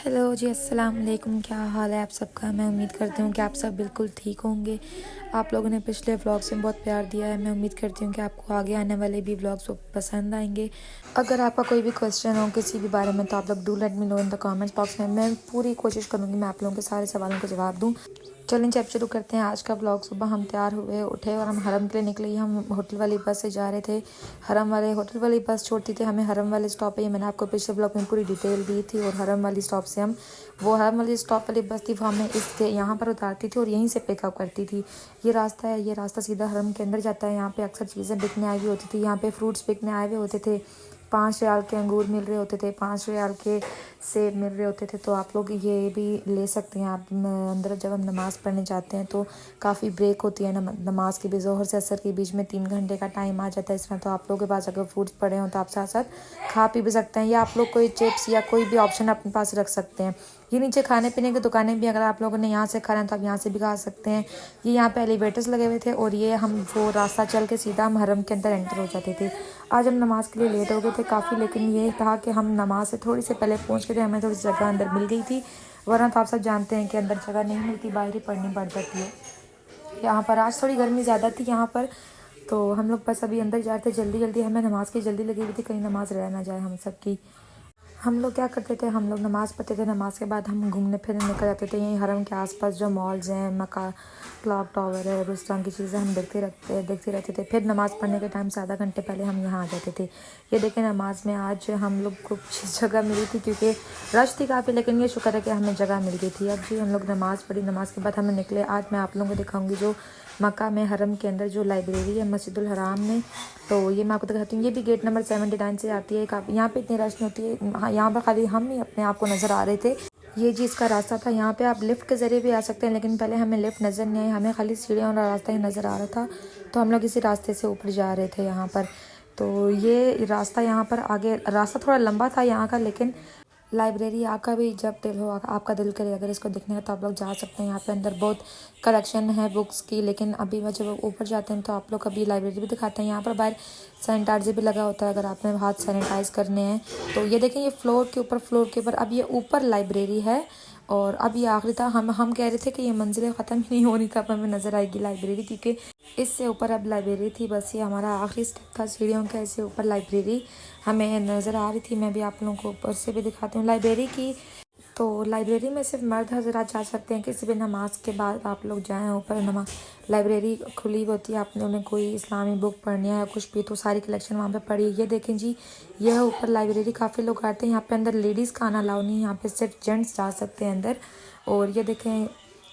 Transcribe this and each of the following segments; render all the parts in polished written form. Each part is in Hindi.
हेलो जी, अस्सलाम वालेकुम। क्या हाल है आप सबका। मैं उम्मीद करती हूँ कि आप सब बिल्कुल ठीक होंगे। आप लोगों ने पिछले व्लॉग्स में बहुत प्यार दिया है। मैं उम्मीद करती हूँ कि आपको आगे आने वाले भी व्लॉग्स पसंद आएंगे। अगर आपका कोई भी क्वेश्चन हो किसी भी बारे में तो आप लोग do let me know in the comments box में। मैं पूरी कोशिश करूँगी मैं आप लोगों के सारे सवालों का जवाब दूँ। चलें अब शुरू करते हैं आज का व्लॉग। सुबह हम तैयार हुए, उठे और हम हरम के लिए निकले। हम होटल वाली बस से जा रहे थे। होटल वाली बस छोड़ती थी हमें हरम वाले स्टॉप पे। ये मैंने आपको पिछले ब्लॉग में पूरी डिटेल दी थी। और हरम वाली स्टॉप से हरम वाली स्टॉप वाली बस थी वो हमें इसके यहाँ पर उतारती थी और यहीं से पिकअप करती थी। ये रास्ता है, ये रास्ता सीधा हरम के अंदर जाता है। यहाँ पे अक्सर चीज़ें बिकने आई हुई होती थी। यहाँ पे फ्रूट्स बिकने आए हुए होते थे। 5 रियाल के अंगूर मिल रहे होते थे, 5 रियाल के सेब मिल रहे होते थे। तो आप लोग ये भी ले सकते हैं। आप अंदर जब हम नमाज़ पढ़ने जाते हैं तो काफ़ी ब्रेक होती है नमाज की भी। ज़ोहर से असर के बीच में 3 घंटे का टाइम आ जाता है इसमें। तो आप लोगों के पास अगर फ्रूट्स पड़े हों तो आप साथ साथ खा पी भी सकते हैं, या आप लोग कोई चिप्स या कोई भी ऑप्शन अपने पास रख सकते हैं। ये नीचे खाने पीने की दुकानें भी अगर आप लोगों ने यहाँ से खाना है तो आप यहाँ से भी खा सकते हैं। ये यहाँ पे एलिवेटर्स लगे हुए थे और ये हम वो रास्ता चल के सीधा हम हरम के अंदर एंटर हो जाते थे। आज हम नमाज़ के लिए लेट हो गए थे काफ़ी, लेकिन ये था कि हम नमाज से थोड़ी से पहले पहुँच गए थे। हमें थोड़ी सी जगह अंदर मिल गई थी, वरना तो आप सब जानते हैं कि अंदर जगह नहीं मिलती, बाहर ही पढ़नी पड़ जाती है। यहाँ पर आज थोड़ी गर्मी ज़्यादा थी यहाँ पर, तो हम लोग बस अभी अंदर जा रहे थे जल्दी जल्दी। हमें नमाज़ की जल्दी लगी हुई थी, कहीं नमाज़ रह ना जाए हम सब की। हम लोग क्या करते थे, हम लोग नमाज़ पढ़ते थे। नमाज के बाद हम घूमने फिरने निकल जाते थे। यहीं हरम के आसपास जो मॉल्स हैं, मक्का क्लॉक टावर है, उस तरह की चीज़ें हम देखते रहते थे। फिर नमाज़ पढ़ने के टाइम से आधा घंटे पहले हम यहाँ आ जाते थे। ये देखें, नमाज में आज हम लोग को जगह मिली थी क्योंकि रश थी काफ़ी, लेकिन ये शुक्र है कि हमें जगह मिल गई थी। अब जी हम लोग नमाज़ पढ़ी, नमाज के बाद हमें निकले। आज मैं आप लोगों को दिखाऊंगी जो मक्का में हरम के अंदर जो लाइब्रेरी है मस्जिदुल हराम में, तो ये मैं आपको दिखाती हूँ। ये भी गेट नंबर 79 से आती है। काफ़ी यहाँ पे इतनी रश नहीं होती है। हाँ, यहाँ पर खाली हम ही अपने आप को नज़र आ रहे थे। ये जी इसका रास्ता था। यहाँ पे आप लिफ्ट के ज़रिए भी आ सकते हैं, लेकिन पहले हमें लिफ्ट नज़र नहीं आई, हमें खाली सीढ़ियों वाला रास्ता ही नज़र आ रहा था। तो हम लोग इसी रास्ते से ऊपर जा रहे थे यहाँ पर। तो ये रास्ता यहाँ पर आगे, रास्ता थोड़ा लंबा था यहाँ का, लेकिन लाइब्रेरी आपका भी जब दिल हो, आपका दिल करे अगर इसको देखने का तो आप लोग जा सकते हैं। यहाँ पे अंदर बहुत कलेक्शन है बुक्स की, लेकिन अभी वह जब ऊपर जाते हैं तो आप लोग अभी लाइब्रेरी भी दिखाते हैं। यहाँ पर बाहर सैनिटाइजर भी लगा होता है अगर आपने हाथ सैनिटाइज करने हैं तो। ये देखें, ये फ्लोर के ऊपर अब ये ऊपर लाइब्रेरी है। और अब ये आखिरी था। हम कह रहे थे कि ये मंजिलें ख़त्म ही नहीं हो रही, कब हमें नज़र आएगी लाइब्रेरी, क्योंकि इससे ऊपर अब लाइब्रेरी थी। बस ये हमारा आखिरी स्टेप था सीढ़ियों का। इससे ऊपर लाइब्रेरी हमें नज़र आ रही थी। मैं भी आप लोगों को ऊपर से भी दिखाती हूँ लाइब्रेरी की। तो लाइब्रेरी में सिर्फ मर्द हजरात जा सकते हैं, किसी भी नमाज के बाद आप लोग जाएं ऊपर। नमाज लाइब्रेरी खुली होती है, आपने उन्हें कोई इस्लामी बुक पढ़नी है या कुछ भी तो सारी कलेक्शन वहाँ पे पढ़ी। ये देखें जी, यह ऊपर लाइब्रेरी काफ़ी लोग आते हैं। यहाँ पे अंदर लेडीज़ का आना अलाउ नहीं है, यहाँ पे सिर्फ जेंट्स जा सकते हैं अंदर। और ये देखें,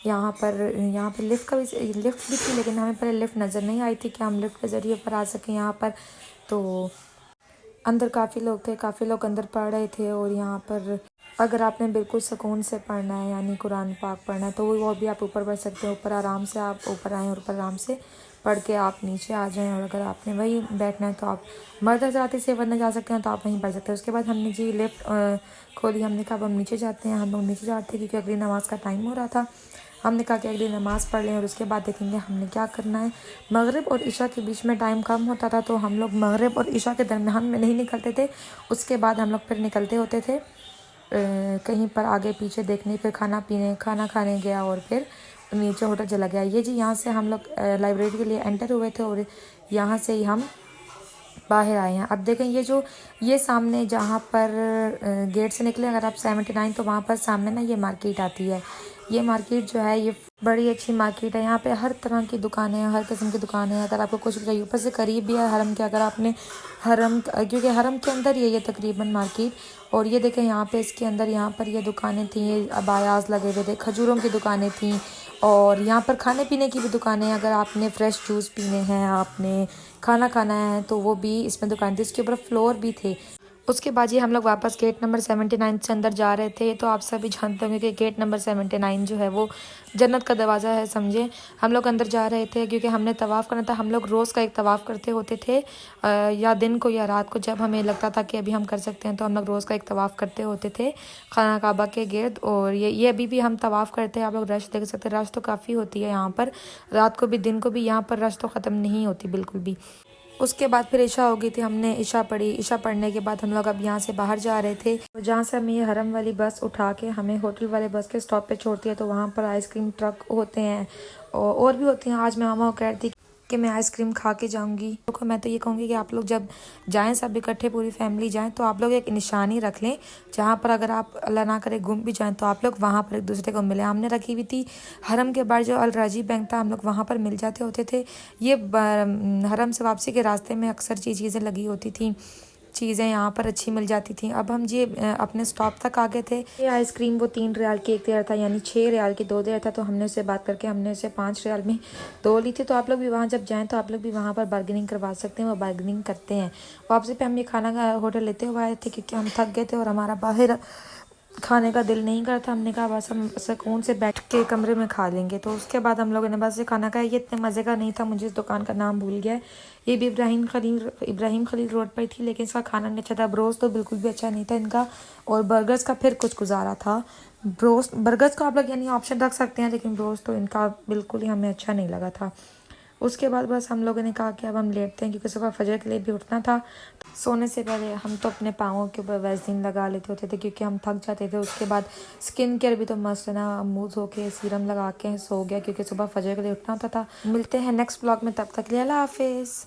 यहाँ पर लिफ्ट भी थी, लेकिन हमें पहले लिफ्ट नज़र नहीं आई थी कि हम लिफ्ट के ज़रिए ऊपर आ सकें यहाँ पर। तो अंदर काफ़ी लोग थे, काफ़ी लोग अंदर पढ़ रहे थे। और यहाँ पर अगर आपने बिल्कुल सुकून से पढ़ना है, यानी कुरान पाक पढ़ना है, तो वो भी आप ऊपर पढ़ सकते हैं। ऊपर आराम से आप ऊपर आएँ और ऊपर आराम से पढ़ के आप नीचे आ जाएं। और अगर आपने वही बैठना है तो आप मर्द हज़रात से वरना जा सकते हैं, तो आप वहीं पढ़ सकते हैं। उसके बाद हमने जी लिफ्ट खोली। हमने कहा अब हम नीचे जाते हैं। हम लोग नीचे जाते थे क्योंकि अगली नमाज़ का टाइम हो रहा था। हमने कहा कि अगली नमाज़ पढ़ लें और उसके बाद देखेंगे हमने क्या करना है। मगरिब और इशा के बीच में टाइम कम होता था, तो हम लोग मगरिब और इशा के दरमियान में नहीं निकलते थे। उसके बाद हम लोग फिर निकलते होते थे कहीं पर आगे पीछे देखने, फिर खाना खाने गया और फिर नीचे होटल चला गया। ये जी यहाँ से हम लोग लाइब्रेरी के लिए एंटर हुए थे और यहाँ से ही हम बाहर आए हैं। अब देखें, ये सामने जहाँ पर गेट से निकले अगर आप 79, तो वहाँ पर सामने ना ये मार्केट आती है। ये मार्केट जो है ये बड़ी अच्छी मार्केट है। यहाँ पे हर तरह की दुकानें हैं, हर किस्म की दुकानें हैं। अगर आपको कुछ भी चाहिए, ऊपर से करीब भी है हरम के। अगर आपने क्योंकि हरम के अंदर ये तकरीबन मार्केट। और ये देखें, यहाँ पे इसके अंदर यहाँ पर ये दुकानें थी, ये अबायास लगे हुए थे, खजूरों की दुकानें थी। और यहाँ पर खाने पीने की भी दुकानें, अगर आपने फ्रेश जूस पीने हैं, आपने खाना खाना है, तो वो भी इसमें दुकान थी। इसके ऊपर फ्लोर भी थे। उसके बाद ये हम लोग वापस गेट नंबर 79 से अंदर जा रहे थे। तो आप सभी जानते होंगे कि गेट नंबर 79 जो है वो जन्नत का दरवाज़ा है, समझे। हम लोग अंदर जा रहे थे क्योंकि हमने तवाफ़ करना था। हम लोग रोज़ का एक तवाफ़ करते होते थे, या दिन को या रात को, जब हमें लगता था कि अभी हम कर सकते हैं तो हम लोग रोज़ का एक तवाफ़ करते होते थे खाना काबा के गिर्द। और ये अभी भी हम तवाफ़ करते हैं। आप लोग रश देख सकते हैं, रश तो काफ़ी होती है यहाँ पर, रात को भी दिन को भी यहाँ पर रश तो ख़त्म नहीं होती बिल्कुल भी। उसके बाद फिर इशा हो गई थी, हमने इशा पढ़ी। इशा पढ़ने के बाद हम लोग अब यहाँ से बाहर जा रहे थे, जहाँ से हमें ये हरम वाली बस उठा के हमें होटल वाले बस के स्टॉप पे छोड़ती है। तो वहाँ पर आइसक्रीम ट्रक होते हैं और भी होती हैं। आज मैं मामा को कह रही थी कि मैं आइसक्रीम खा के जाऊंगी। तो मैं तो ये कहूँगी कि आप लोग जब जाएं, सब इकट्ठे पूरी फैमिली जाएं, तो आप लोग एक निशानी रख लें, जहाँ पर अगर आप अल्लाह ना करे गुम भी जाएं तो आप लोग वहाँ पर एक दूसरे को मिले। हमने रखी हुई थी हरम के बाहर जो अल राजी बैंक था, हम लोग वहाँ पर मिल जाते होते थे। ये हरम से वापसी के रास्ते में अक्सर ये चीज़ें लगी होती थी, चीज़ें यहाँ पर अच्छी मिल जाती थी। अब हम ये अपने स्टॉप तक आ गए थे। ये आइसक्रीम वो 3 रियाल की एक दे रहा था, यानी 6 रियाल की 2 दे रहा था। तो हमने उससे बात करके हमने उसे 5 रियाल में 2 ली थी। तो आप लोग भी वहाँ जब जाएं तो आप लोग भी वहाँ पर बार्गेनिंग करवा सकते हैं, वो बार्गेनिंग करते हैं। वापसी पे हम ये खाना का होटल लेते हुए आए थे, क्योंकि हम थक गए थे और हमारा बाहर खाने का दिल नहीं करता। हमने कहा बस हम सुकून से बैठ के कमरे में खा लेंगे। तो उसके बाद हम लोगों ने बस ये खाना खाया। ये इतने मज़े का नहीं था, मुझे इस दुकान का नाम भूल गया है। ये भी इब्राहिम खलील रोड पर थी, लेकिन इसका खाना नहीं अच्छा था। ब्रोस्ट तो बिल्कुल भी अच्छा नहीं था इनका, और बर्गर्स का फिर कुछ गुजारा था। ब्रोस्ट बर्गर्स का आप लोग यानी ऑप्शन रख सकते हैं, लेकिन ब्रोस्ट तो इनका बिल्कुल ही हमें अच्छा नहीं लगा था। उसके बाद बस हम लोगों ने कहा कि अब हम लेटते हैं, क्योंकि सुबह फजर के लिए भी उठना था। सोने से पहले हम तो अपने पाँवों के ऊपर वैसलीन लगा लेते होते थे, क्योंकि हम थक जाते थे। उसके बाद स्किन केयर भी तो मस्त है ना, मुँह धो के सीरम लगा के सो गया, क्योंकि सुबह फजर के लिए उठना होता था। मिलते हैं नेक्स्ट ब्लॉग में, तब तक के लिए अल्लाह हाफिज़।